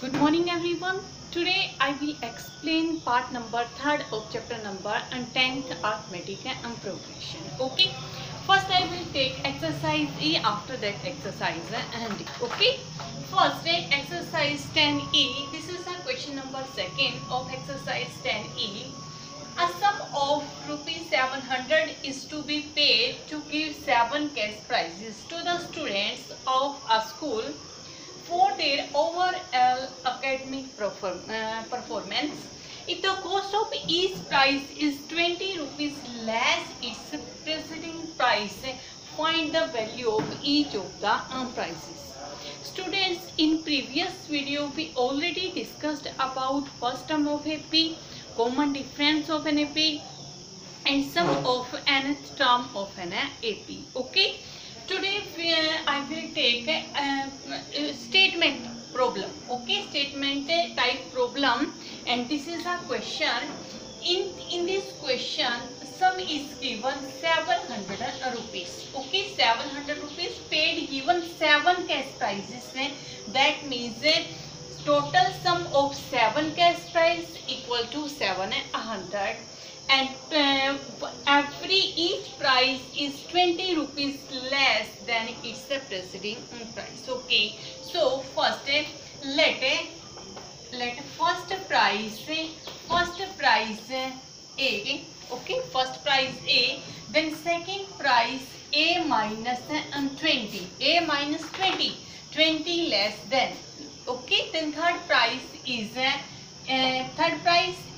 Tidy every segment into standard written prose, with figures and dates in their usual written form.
Good morning everyone. Today I will explain part number 3rd of chapter number and 10th arithmetic and progression. Okay. First I will take exercise E, after that exercise and D. Okay. First exercise 10E. This is a question number 2nd of exercise 10E. A sum of rupees 700 is to be paid to give 7 cash prizes to the students of a school for their overall academic performance. If the cost of each prize is 20 rupees less its preceding price, find the value of each of the prizes. Students, in previous video we already discussed about first term of AP, common difference of an AP and sum of nth term of an AP. Okay. Today I will take a statement problem. Okay, statement type problem, and this is a question. In this question, sum is given 700 rupees. Okay, 700 rupees paid, given 7 cash prizes. That means total sum of 7 cash prize equal to 700. And each price is 20 rupees less than its preceding price. Okay, so first let first price A. Okay, first price A, then second price A minus 20, A minus 20 less than. Okay, then third price is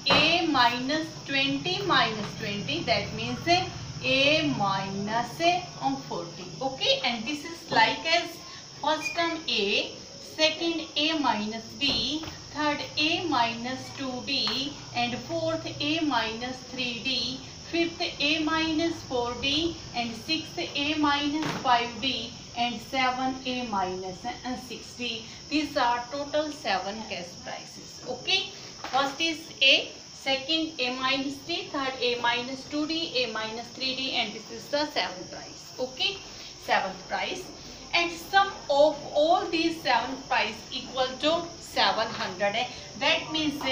A minus 20, that means A minus 40. Okay, and this is like as first term A, second A minus B, third A minus 2D, and fourth A minus 3D, fifth A minus 4D, and sixth A minus 5D, and 7 A minus 6D. These are total 7 cash prizes. Okay, first is A, second A minus D, third A minus 2D, A minus 3D, and this is the 7th prize. Okay, 7th prize, and sum of all these 7 prize equal to 700. That means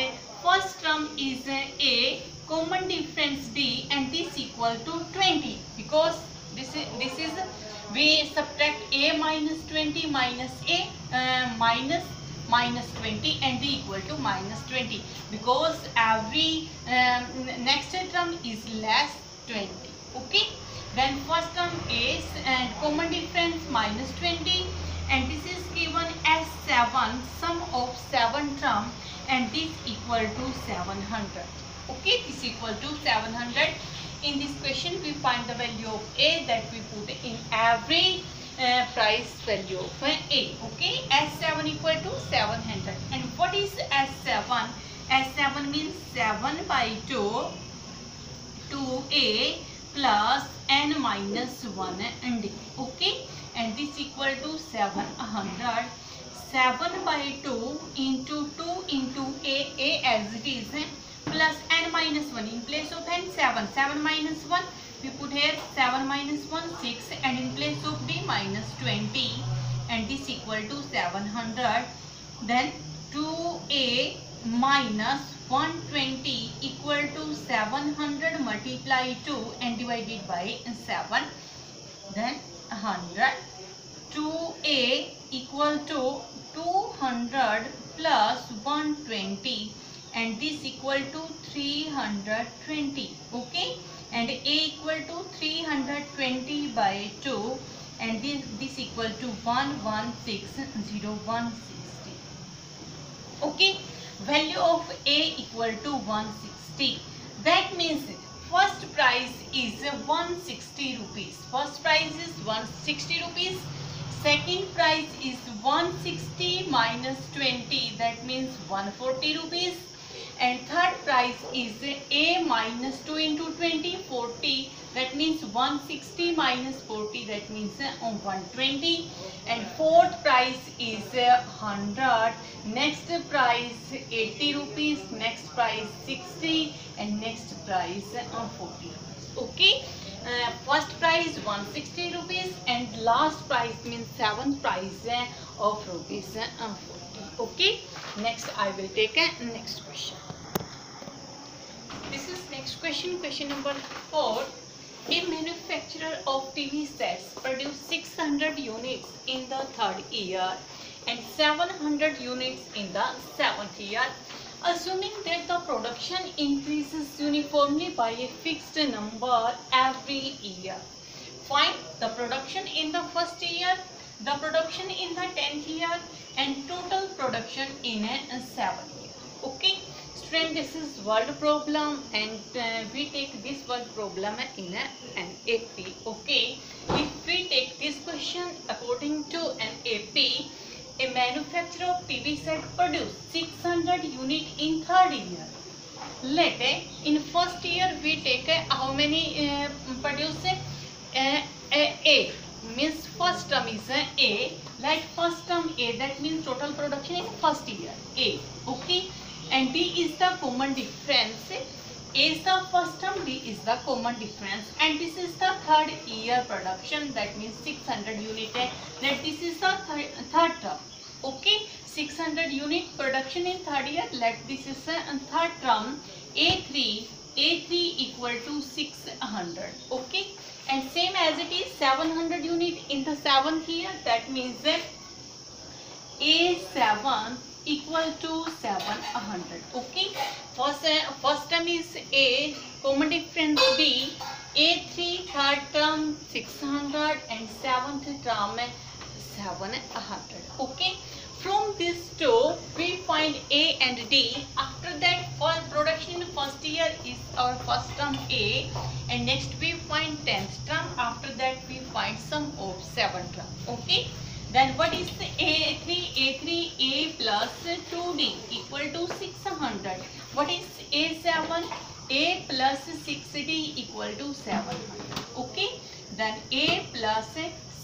first term is A, common difference D, and this equal to 20, because this is we subtract A minus 20 minus A minus 20, and D equal to minus 20, because every next term is less 20. Okay, then first term is and common difference minus 20, and this is given as 7, sum of 7 term, and this equal to 700. Okay, this equal to 700. In this question we find the value of A, that we put in every price value of A. Okay, S7 equal to 700. And what is S7? S7 means 7 by 2 2A plus n minus 1 and D. Okay, and this equal to 700. 7 by 2 into 2 into A as it is, plus n minus 1, in place of n 7 minus 1 we put here 7 minus 1 6, and in place of D minus 20, and this equal to 700. Then 2A minus 120 equal to 700 multiply 2 and divided by 7, then 100. 2A equal to 200 plus 120, and this equal to 320. Okay, and A equal to 320 by 2, and this equal to 1160160. Okay, value of A equal to 160. That means first price is 160 rupees. First price is 160 rupees. Second price is 160 minus 20, that means 140 rupees. And third price is A minus 2 into 20, 40, that means 160 minus 40, that means 120. And fourth price is 100. Next price 80 rupees, next price 60, and next price 40 rupees. Okay, first price 160 rupees, and last price means 7th price of rupees 40. Okay, next I will take a next question. This is next question, question number 4. A manufacturer of TV sets produced 600 units in the third year and 700 units in the seventh year. Assuming that the production increases uniformly by a fixed number every year, find the production in the first year, the production in the 10th year, and total production in a 7th year. Okay, student, this is word problem, and we take this word problem in an AP. Okay, if we take this question according to an AP, a manufacturer of TV set produced 600 unit in third year. Let in first year we take how many produce A means first term is A. Like first term A, that means total production in first year A. Okay, and D is the common difference. A is the first term, D is the common difference, and this is the third year production, that means 600 unit. That this is the third term. Okay, 600 unit production in third year. Let this is a third term. A3 equal to 600. Okay, and same as it is 700 unit in the seventh year. That means A7 equal to 700. Okay, first term is A, common difference B. A3 third term 600 and seventh term 700. Okay, from this two we find A and D. After that, for production in first year is our first term A, and next we find 10th term. After that we find sum of 7th term. Okay, then what is A3 A plus 2D equal to 600. What is A7? A plus 6D equal to 700. Okay, then A plus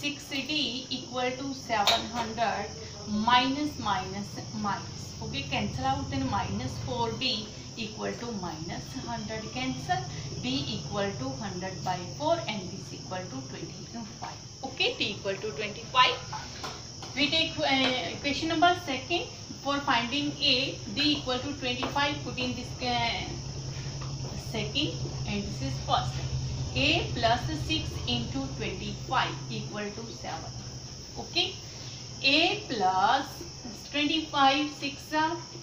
6D equal to 700 minus minus minus. Okay, cancel out, then minus 4D equal to minus 100 cancel. D equal to 100 by 4 and this equal to 25. Okay, D equal to 25. We take question number second. For finding A, D equal to 25, put in this second and this is first. A plus 6 into 25 equal to 7. Okay, A plus 25 6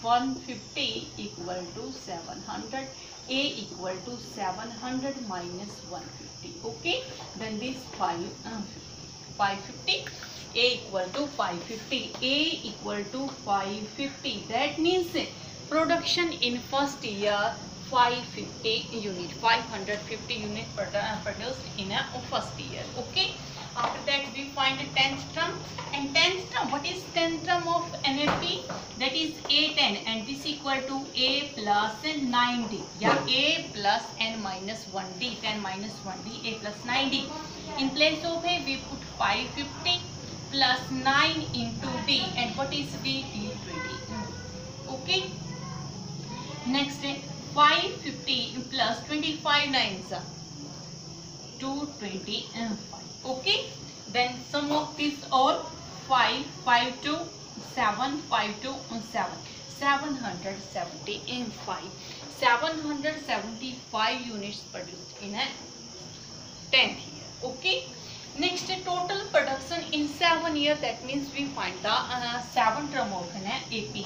150 equal to 700. A equal to 700 minus 150. Okay, then this 550. A equal to 550. A equal to 550. That means production in first year 550 unit, 550 unit produced in a first year. Okay, after that we find a 10th term, and 10th term, what is 10th term of NFP? That is A10, and this equal to A plus 9D. Yeah, A plus N minus 1D, 10 minus 1D, A plus 9D. In place of A we put 550 plus 9 into D, and what is D? D20. Okay, next 550 plus 25 nines 225. Okay, then sum of this all 5 5 to 7 5 to 7 775 775 units produced in a 10th year. Okay, next total production in 7 years, that means we find the 7 term of an AP.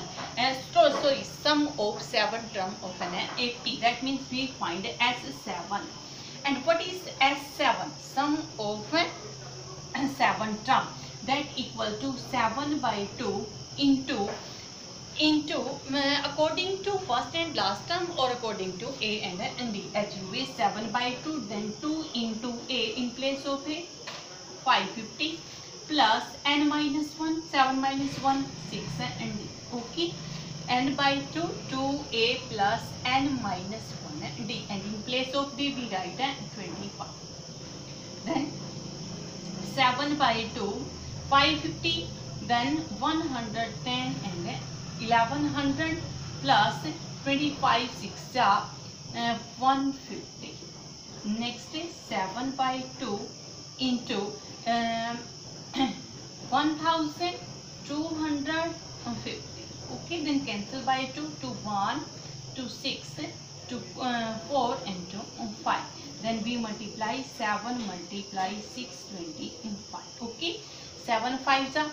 Sorry, sum of 7 term of an AP. That means we find S7. And what is S7? Sum of 7 term. That equal to 7 by 2 into according to first and last term or according to A and D. As you wish, 7 by 2, then 2 into A in place of A 550 plus N minus 1, 7 minus 1 6 and D. Okay, N by 2 2A plus N minus 1 D, and in place of D we write 25. Then 7 by 2 550, then 110 and 1100 plus 25 6 150. Next is 7 by 2 into 1000 250. Okay, then cancel by 2 to 1 to 6 to 4 and to 5. Then we multiply 7 multiply 6 20 and 5. Okay, 7 5s are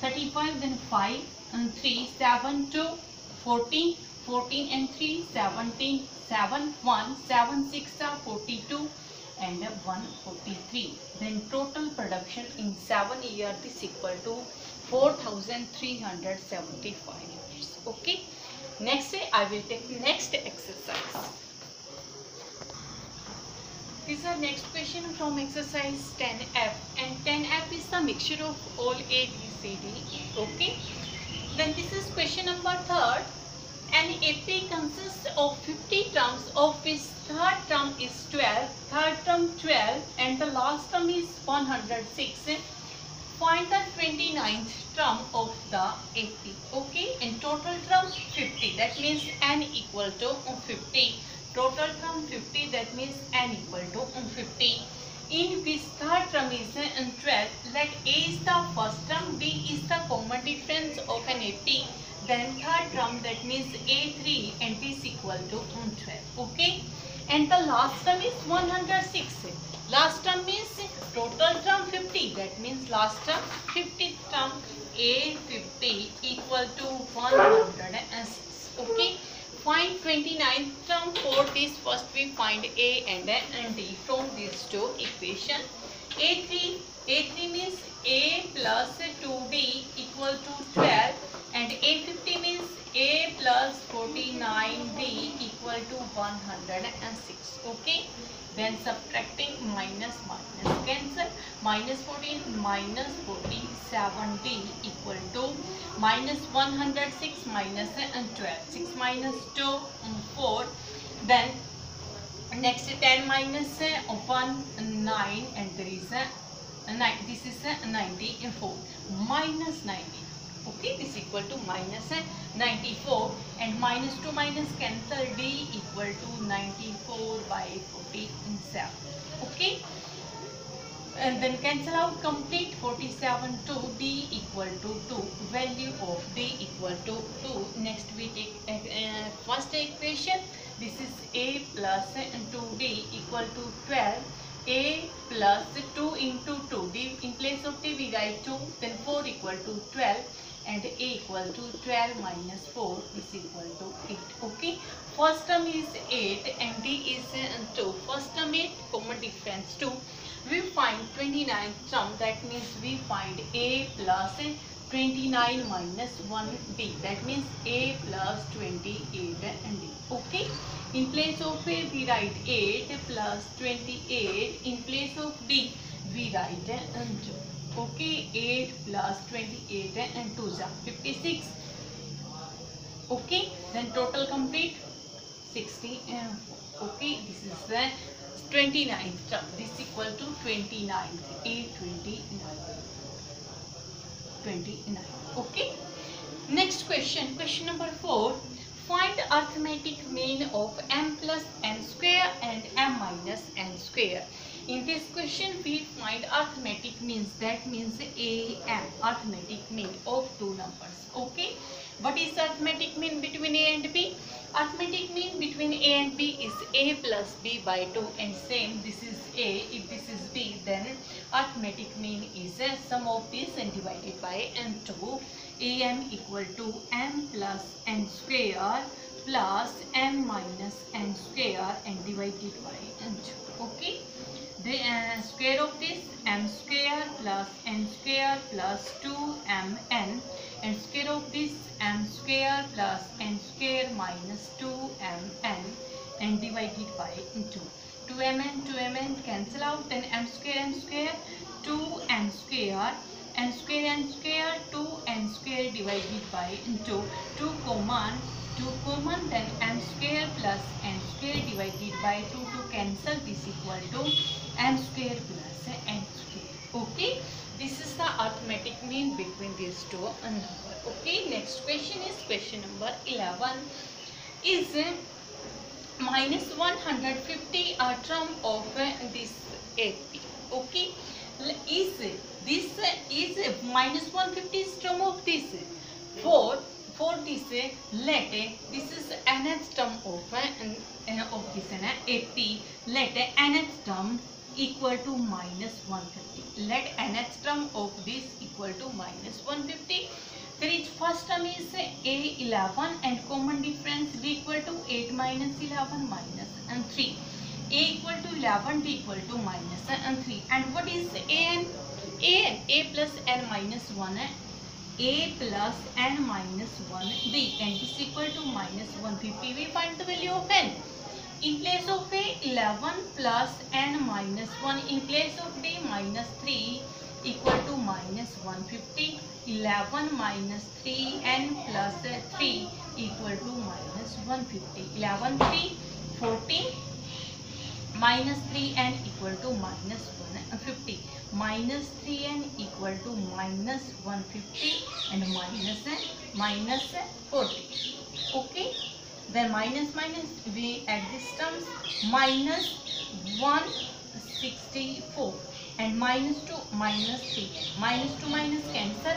35, then 5 and 3 7 2 14, 14 and 3 17, 7 1 7 6 are 42 and 143. Then total production in 7 years is equal to 4375 units. Okay, next I will take next exercise. This is our next question from exercise 10F, and 10F is the mixture of all A, B, C, D. Okay. Then this is question number 3rd. An AP consists of 50 terms, of which third term is 12, third term 12, and the last term is 106. Find the 29th term of the AP. Okay. In total term 50. That means n equal to 50. Total term 50, that means n equal to 50. In which third term is 12, let A is the first term, B is the common difference of an AP. Then third term, that means A3 and B is equal to 12. Okay. And the last term is 106. Last term means total term 50. That means last term 50th term A50 equal to 106. Okay. Find 29th term. For this, first we find A and D from these two equations. A3 means A plus 2B equal to 12, and A50 means A plus 49B equal to 106. Okay. Then subtracting minus cancel. Minus 14 minus 47D equal to minus 106 minus 12. 6 minus 2 4. Then next 10 minus 1 9, and there is 9. This is 94 minus 90. Okay, this equal to minus 94, and minus 2 minus cancel, D equal to 94 by 47. Okay, and then cancel out complete. 47 to D equal to 2. Value of D equal to 2. Next we take first equation. This is A plus 2D equal to 12. A plus 2 into 2. D in place of D we write 2. Then 4 equal to 12. And A equal to 12 minus 4 is equal to 8. Okay. First term is 8 and D is 2. First term 8, common difference 2. We find 29th term. That means we find A plus 29 minus 1D. That means A plus 28 and D. Okay. In place of A we write 8 plus 28. In place of D we write 2. Okay, 8 plus 28 and 2 is 56. Okay, then total complete 60. Okay, this is the 29th term. This equal to 29th. A 29. Okay. Next question. Question number 4. Find arithmetic mean of m plus n square and m minus n square. In this question we find arithmetic means, that means AM, arithmetic mean of two numbers. Okay. What is arithmetic mean between A and B? Arithmetic mean between A and B is A plus B by 2, and same, this is A, if this is B, then arithmetic mean is sum of this and divided by n2. AM equal to m plus n square plus m minus n square and divided by n2. Okay. The square of this m square plus n square plus 2mn, and square of this m square plus n square minus 2mn and divided by 2. 2mn cancel out, then m square 2n square, n square 2n square divided by 2. 2 common, then m square plus n square divided by 2 to cancel, this equal to m square plus n square. Okay, this is the arithmetic mean between these two numbers. Okay, next question is question number 11. Is minus 150 a term of this AP? Okay, is this is minus 150 is term of this. For this, let this is nth term of this AP. Let nth term equal to minus 150. Let nth term of this equal to minus 150. There is first term is A11 and common difference D equal to 8 minus 11 minus and 3. A equal to 11, D equal to minus and 3. And what is A plus n minus 1. A plus n minus 1 D, and this equal to minus 150. We find the value of n. In place of A, 11 plus n minus 1. In place of D, minus 3 equal to minus 150. 11 minus 3n plus 3 equal to minus 150. 11 3 14 minus 3n equal to minus 150. Minus 3n equal to minus 150 and minus 40. Okay. Then minus we add these terms. Minus 164 and minus 2 minus 3. Minus 2 minus cancel.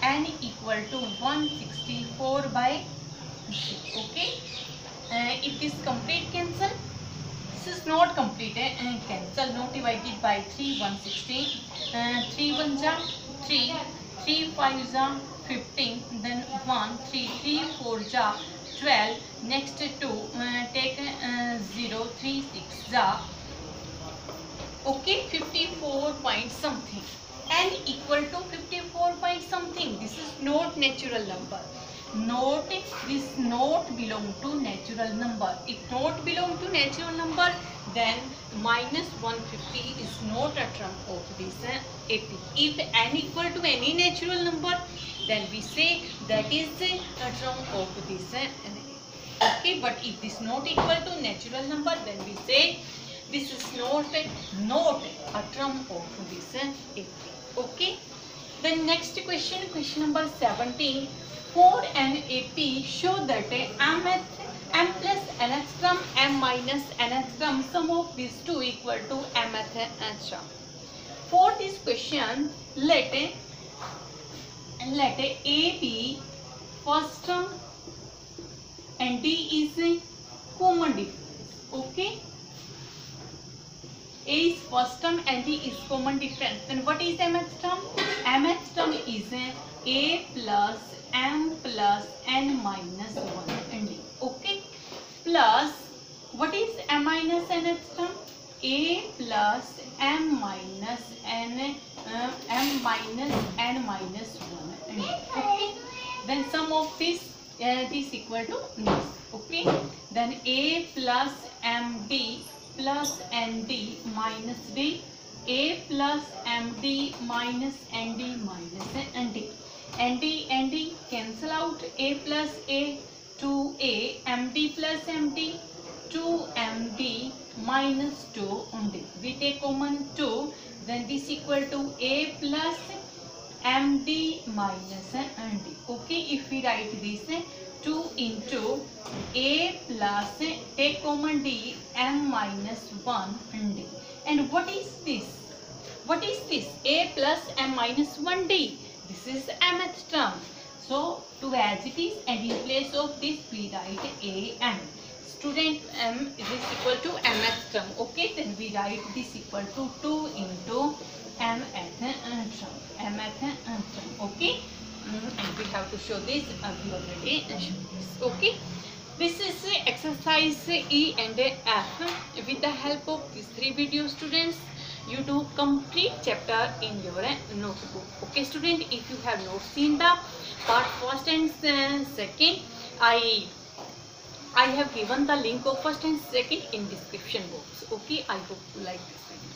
N equal to 164 by 3. Okay. If this complete cancel. This is not complete. Cancel. Not divided by 3. 116. 3 1 ja 3. 3 5 ja 15. Then 1 3 3 4 ja 12. Next 2 take 0 3 6 ja. Okay, 54 point something. N equal to 54 point something. This is not natural number. Not this not belong to natural number. If not belong to natural number, then minus 150 is not a term of this AP. If n equal to any natural number, then we say that is a term of this. Okay, but if this not equal to natural number, then we say this is not a term of this AP. Okay. Then next question, question number 17. For an AP, show that m plus nth term, m minus nth term, sum of these two equal to mth term. For this question, let A be first term and D is a common difference. Okay. A is first term and D is common difference. Then what is mth term? Mth term is A plus m plus n minus 1 and D. Okay. Plus what is m minus nth term? A plus m minus n minus 1 and D. Okay. Then sum of this equal to this. Okay. Then A plus md plus nd minus d. A plus md minus nd minus nd. nd cancel out. A plus a 2a, md plus md 2md minus 2md. We take common 2, then this equal to a plus md minus nd. Okay, if we write this 2 into a plus take common d m minus 1 d. And what is this? What is this? A plus m minus 1d. This is mth term. So to as it is, and in place of this we write a m. Student, m is equal to mth term. Okay, then we write this equal to 2 into mth term. Mth term. Okay, and we have to show this. We already shown this. Okay, this is exercise E and F. With the help of these 3 videos, students, you do complete chapter in your notebook. Okay, student, if you have not seen the part first and second, I have given the link of first and second in description box. Okay, I hope you like this video.